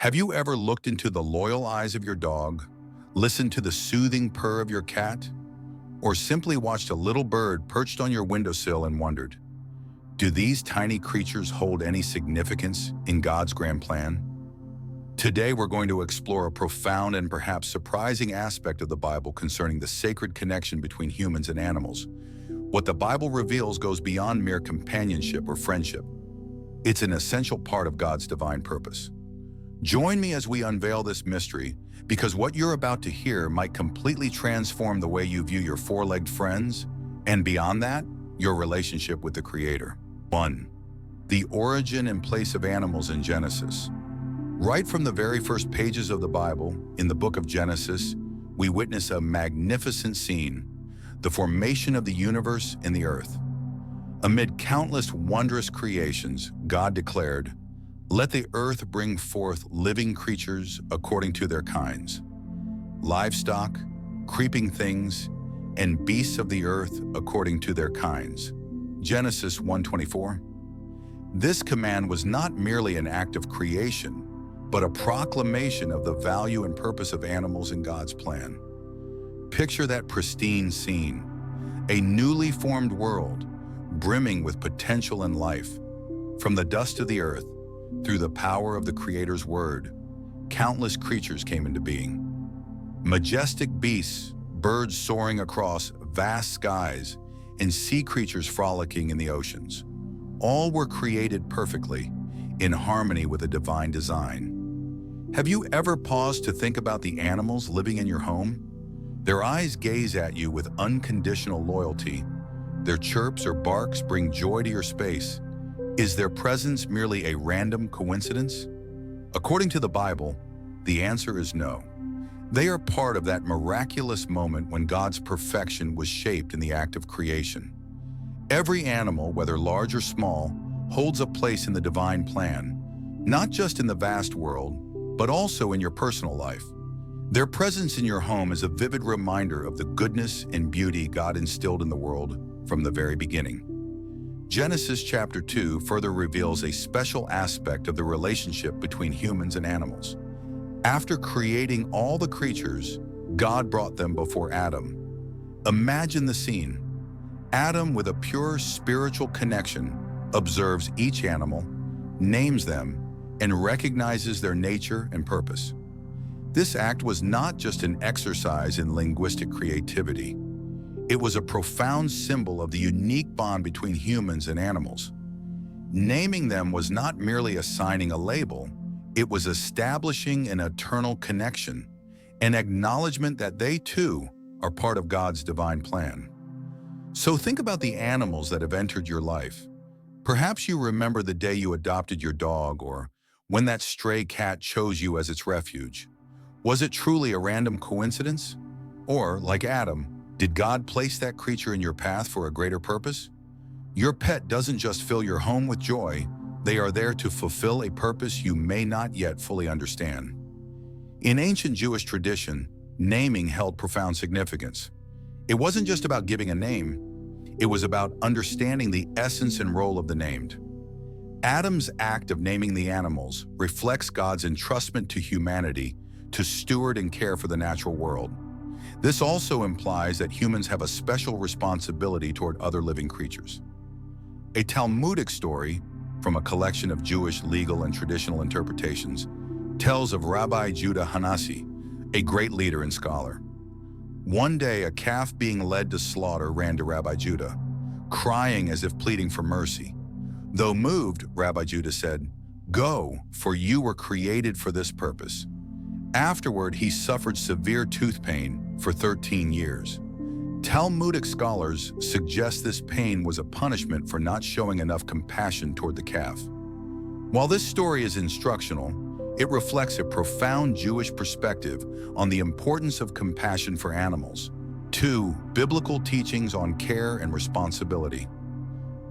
Have you ever looked into the loyal eyes of your dog, listened to the soothing purr of your cat, or simply watched a little bird perched on your windowsill and wondered, do these tiny creatures hold any significance in God's grand plan? Today we're going to explore a profound and perhaps surprising aspect of the Bible concerning the sacred connection between humans and animals. What the Bible reveals goes beyond mere companionship or friendship. It's an essential part of God's divine purpose. Join me as we unveil this mystery, because what you're about to hear might completely transform the way you view your four-legged friends, and beyond that, your relationship with the Creator. 1. The origin and place of animals in Genesis. Right from the very first pages of the Bible, in the book of Genesis, we witness a magnificent scene, the formation of the universe and the earth. Amid countless wondrous creations, God declared, "Let the earth bring forth living creatures according to their kinds, livestock, creeping things, and beasts of the earth according to their kinds." Genesis 1:24. This command was not merely an act of creation, but a proclamation of the value and purpose of animals in God's plan. Picture that pristine scene, a newly formed world, brimming with potential and life. From the dust of the earth, through the power of the Creator's word, countless creatures came into being. Majestic beasts, birds soaring across vast skies, and sea creatures frolicking in the oceans. All were created perfectly, in harmony with a divine design. Have you ever paused to think about the animals living in your home? Their eyes gaze at you with unconditional loyalty. Their chirps or barks bring joy to your space. Is their presence merely a random coincidence? According to the Bible, the answer is no. They are part of that miraculous moment when God's perfection was shaped in the act of creation. Every animal, whether large or small, holds a place in the divine plan, not just in the vast world, but also in your personal life. Their presence in your home is a vivid reminder of the goodness and beauty God instilled in the world from the very beginning. Genesis chapter 2 further reveals a special aspect of the relationship between humans and animals. After creating all the creatures, God brought them before Adam. Imagine the scene. Adam, with a pure spiritual connection, observes each animal, names them, and recognizes their nature and purpose. This act was not just an exercise in linguistic creativity. It was a profound symbol of the unique bond between humans and animals. Naming them was not merely assigning a label, it was establishing an eternal connection, an acknowledgement that they too are part of God's divine plan. So think about the animals that have entered your life. Perhaps you remember the day you adopted your dog, or when that stray cat chose you as its refuge. Was it truly a random coincidence? Or, like Adam, did God place that creature in your path for a greater purpose? Your pet doesn't just fill your home with joy, they are there to fulfill a purpose you may not yet fully understand. In ancient Jewish tradition, naming held profound significance. It wasn't just about giving a name, it was about understanding the essence and role of the named. Adam's act of naming the animals reflects God's entrustment to humanity to steward and care for the natural world. This also implies that humans have a special responsibility toward other living creatures. A Talmudic story, from a collection of Jewish legal and traditional interpretations, tells of Rabbi Judah Hanasi, a great leader and scholar. One day, a calf being led to slaughter ran to Rabbi Judah, crying as if pleading for mercy. Though moved, Rabbi Judah said, "Go, for you were created for this purpose." Afterward, he suffered severe tooth pain for 13 years. Talmudic scholars suggest this pain was a punishment for not showing enough compassion toward the calf. While this story is instructional, it reflects a profound Jewish perspective on the importance of compassion for animals. 2. Biblical teachings on care and responsibility.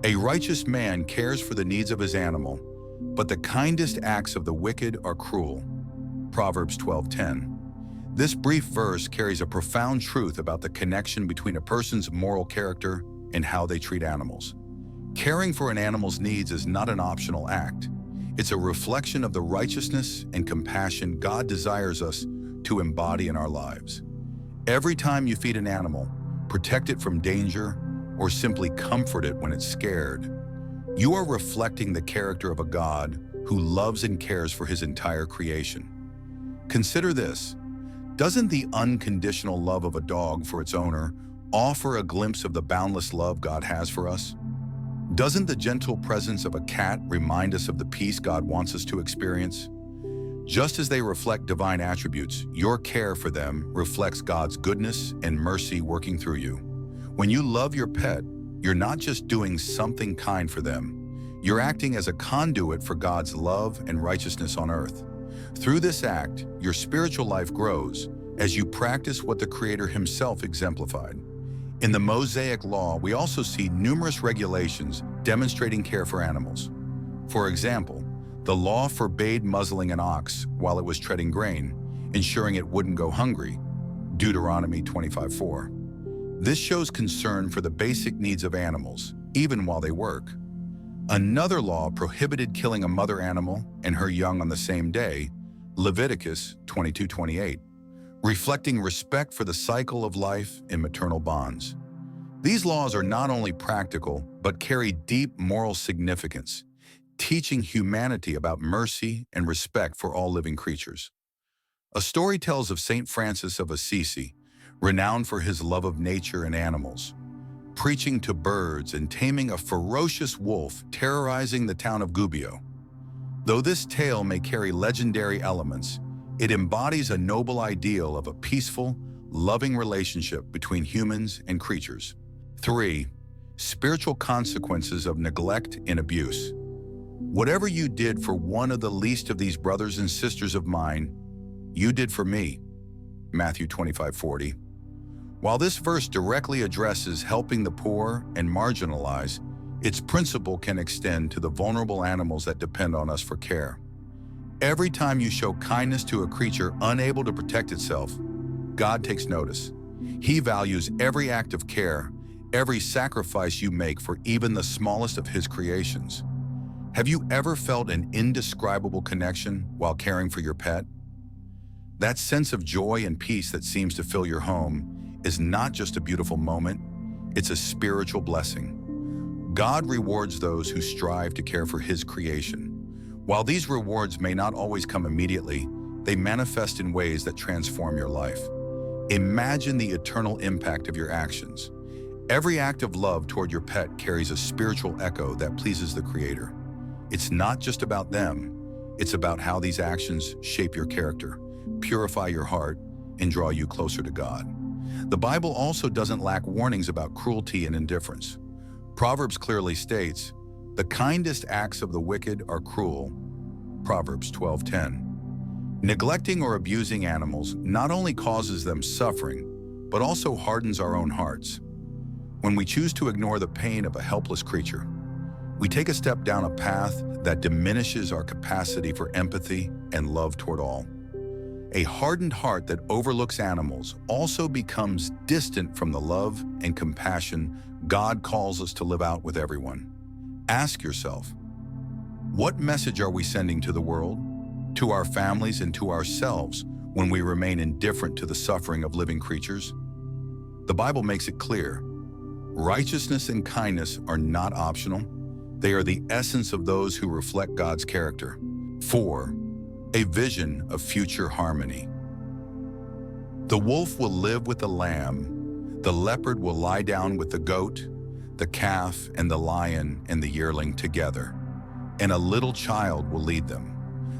A righteous man cares for the needs of his animal, but the kindest acts of the wicked are cruel. Proverbs 12:10. This brief verse carries a profound truth about the connection between a person's moral character and how they treat animals. Caring for an animal's needs is not an optional act. It's a reflection of the righteousness and compassion God desires us to embody in our lives. Every time you feed an animal, protect it from danger, or simply comfort it when it's scared, you are reflecting the character of a God who loves and cares for his entire creation. Consider this. Doesn't the unconditional love of a dog for its owner offer a glimpse of the boundless love God has for us? Doesn't the gentle presence of a cat remind us of the peace God wants us to experience? Just as they reflect divine attributes, your care for them reflects God's goodness and mercy working through you. When you love your pet, you're not just doing something kind for them. You're acting as a conduit for God's love and righteousness on earth. Through this act, your spiritual life grows as you practice what the Creator himself exemplified. In the Mosaic Law, we also see numerous regulations demonstrating care for animals. For example, the law forbade muzzling an ox while it was treading grain, ensuring it wouldn't go hungry, Deuteronomy 25:4. This shows concern for the basic needs of animals, even while they work. Another law prohibited killing a mother animal and her young on the same day, Leviticus 22:28. Reflecting respect for the cycle of life and maternal bonds. These laws are not only practical, but carry deep moral significance, teaching humanity about mercy and respect for all living creatures. A story tells of Saint Francis of Assisi, renowned for his love of nature and animals, preaching to birds and taming a ferocious wolf terrorizing the town of Gubbio. Though this tale may carry legendary elements, it embodies a noble ideal of a peaceful, loving relationship between humans and creatures. 3. Spiritual consequences of neglect and abuse. Whatever you did for one of the least of these brothers and sisters of mine, you did for me. Matthew 25:40. While this verse directly addresses helping the poor and marginalized, its principle can extend to the vulnerable animals that depend on us for care. Every time you show kindness to a creature unable to protect itself, God takes notice. He values every act of care, every sacrifice you make for even the smallest of his creations. Have you ever felt an indescribable connection while caring for your pet? That sense of joy and peace that seems to fill your home is not just a beautiful moment, it's a spiritual blessing. God rewards those who strive to care for his creation. While these rewards may not always come immediately, they manifest in ways that transform your life. Imagine the eternal impact of your actions. Every act of love toward your pet carries a spiritual echo that pleases the Creator. It's not just about them, it's about how these actions shape your character, purify your heart, and draw you closer to God. The Bible also doesn't lack warnings about cruelty and indifference. Proverbs clearly states, "The kindest acts of the wicked are cruel." Proverbs 12:10. Neglecting or abusing animals not only causes them suffering, but also hardens our own hearts. When we choose to ignore the pain of a helpless creature, we take a step down a path that diminishes our capacity for empathy and love toward all. A hardened heart that overlooks animals also becomes distant from the love and compassion God calls us to live out with everyone. Ask yourself, what message are we sending to the world, to our families, and to ourselves when we remain indifferent to the suffering of living creatures? The Bible makes it clear. Righteousness and kindness are not optional. They are the essence of those who reflect God's character. 4. A vision of future harmony. The wolf will live with the lamb, the leopard will lie down with the goat, the calf and the lion and the yearling together, and a little child will lead them.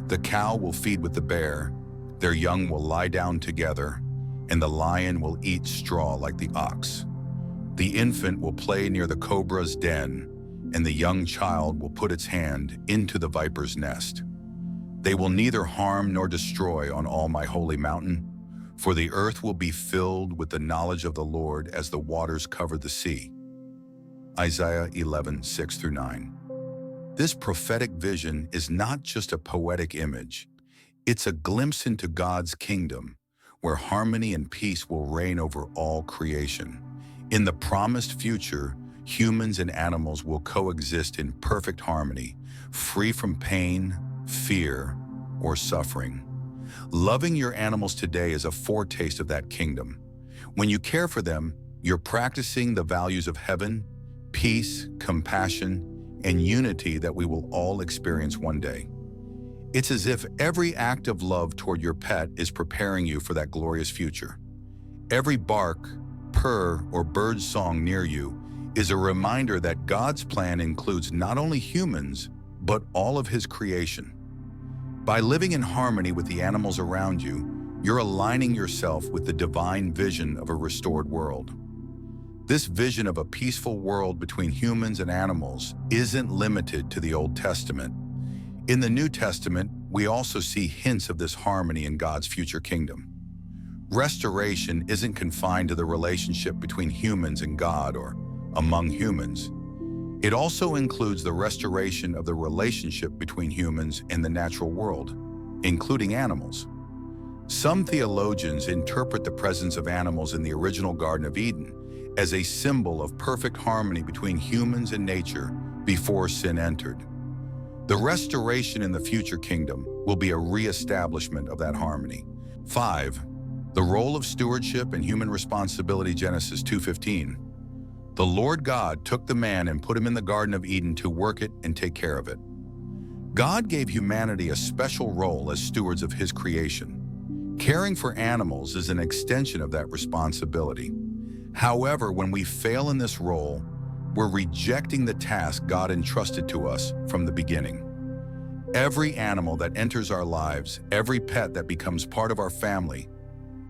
The cow will feed with the bear, their young will lie down together, and the lion will eat straw like the ox. The infant will play near the cobra's den, and the young child will put its hand into the viper's nest. They will neither harm nor destroy on all my holy mountain, for the earth will be filled with the knowledge of the Lord as the waters cover the sea. Isaiah 11:6-9. This prophetic vision is not just a poetic image. It's a glimpse into God's kingdom, where harmony and peace will reign over all creation. In the promised future, humans and animals will coexist in perfect harmony, free from pain, fear, or suffering. Loving your animals today is a foretaste of that kingdom. When you care for them, you're practicing the values of heaven, peace, compassion, and unity that we will all experience one day. It's as if every act of love toward your pet is preparing you for that glorious future. Every bark, purr, or bird song near you is a reminder that God's plan includes not only humans, but all of His creation. By living in harmony with the animals around you, you're aligning yourself with the divine vision of a restored world. This vision of a peaceful world between humans and animals isn't limited to the Old Testament. In the New Testament, we also see hints of this harmony in God's future kingdom. Restoration isn't confined to the relationship between humans and God or among humans. It also includes the restoration of the relationship between humans and the natural world, including animals. Some theologians interpret the presence of animals in the original Garden of Eden as a symbol of perfect harmony between humans and nature before sin entered. The restoration in the future kingdom will be a re-establishment of that harmony. 5. The role of stewardship and human responsibility. Genesis 2:15. The Lord God took the man and put him in the Garden of Eden to work it and take care of it. God gave humanity a special role as stewards of His creation. Caring for animals is an extension of that responsibility. However, when we fail in this role, we're rejecting the task God entrusted to us from the beginning. Every animal that enters our lives, every pet that becomes part of our family,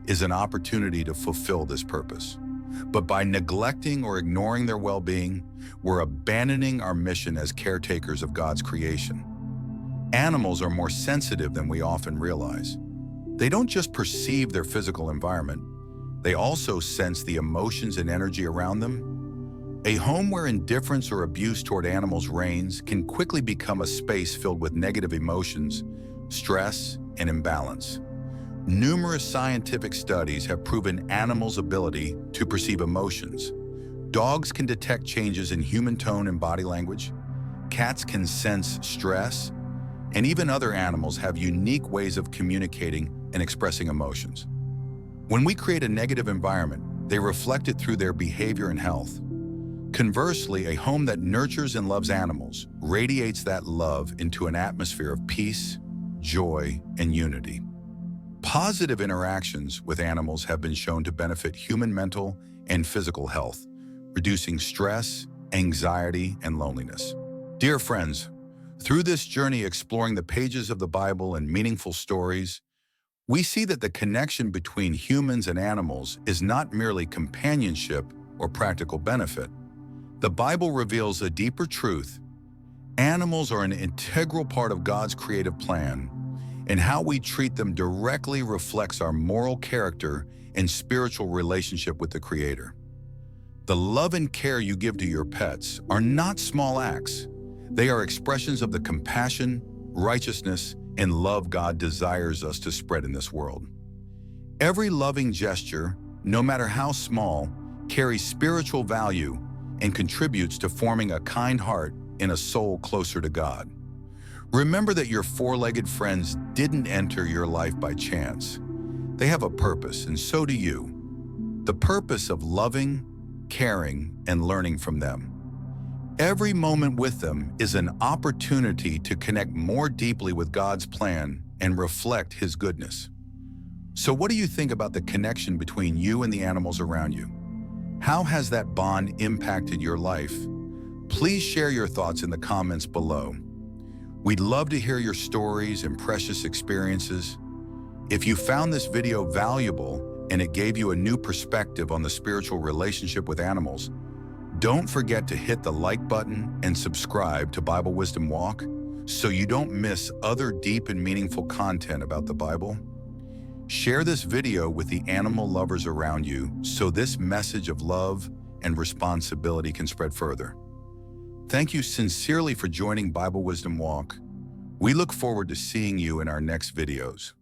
is an opportunity to fulfill this purpose. But by neglecting or ignoring their well-being, we're abandoning our mission as caretakers of God's creation. Animals are more sensitive than we often realize. They don't just perceive their physical environment, they also sense the emotions and energy around them. A home where indifference or abuse toward animals reigns can quickly become a space filled with negative emotions, stress, and imbalance. Numerous scientific studies have proven animals' ability to perceive emotions. Dogs can detect changes in human tone and body language. Cats can sense stress, and even other animals have unique ways of communicating and expressing emotions. When we create a negative environment, they reflect it through their behavior and health. Conversely, a home that nurtures and loves animals radiates that love into an atmosphere of peace, joy, and unity. Positive interactions with animals have been shown to benefit human mental and physical health, reducing stress, anxiety, and loneliness. Dear friends, through this journey exploring the pages of the Bible and meaningful stories, we see that the connection between humans and animals is not merely companionship or practical benefit. The Bible reveals a deeper truth. Animals are an integral part of God's creative plan, and how we treat them directly reflects our moral character and spiritual relationship with the Creator. The love and care you give to your pets are not small acts. They are expressions of the compassion, righteousness, and love God desires us to spread in this world. Every loving gesture, no matter how small, carries spiritual value and contributes to forming a kind heart and a soul closer to God. Remember that your four-legged friends didn't enter your life by chance. They have a purpose, and so do you. The purpose of loving, caring, and learning from them. Every moment with them is an opportunity to connect more deeply with God's plan and reflect His goodness. So what do you think about the connection between you and the animals around you? How has that bond impacted your life? Please share your thoughts in the comments below. We'd love to hear your stories and precious experiences. If you found this video valuable and it gave you a new perspective on the spiritual relationship with animals, don't forget to hit the like button and subscribe to Bible Wisdom Walk so you don't miss other deep and meaningful content about the Bible. Share this video with the animal lovers around you so this message of love and responsibility can spread further. Thank you sincerely for joining Bible Wisdom Walk. We look forward to seeing you in our next videos.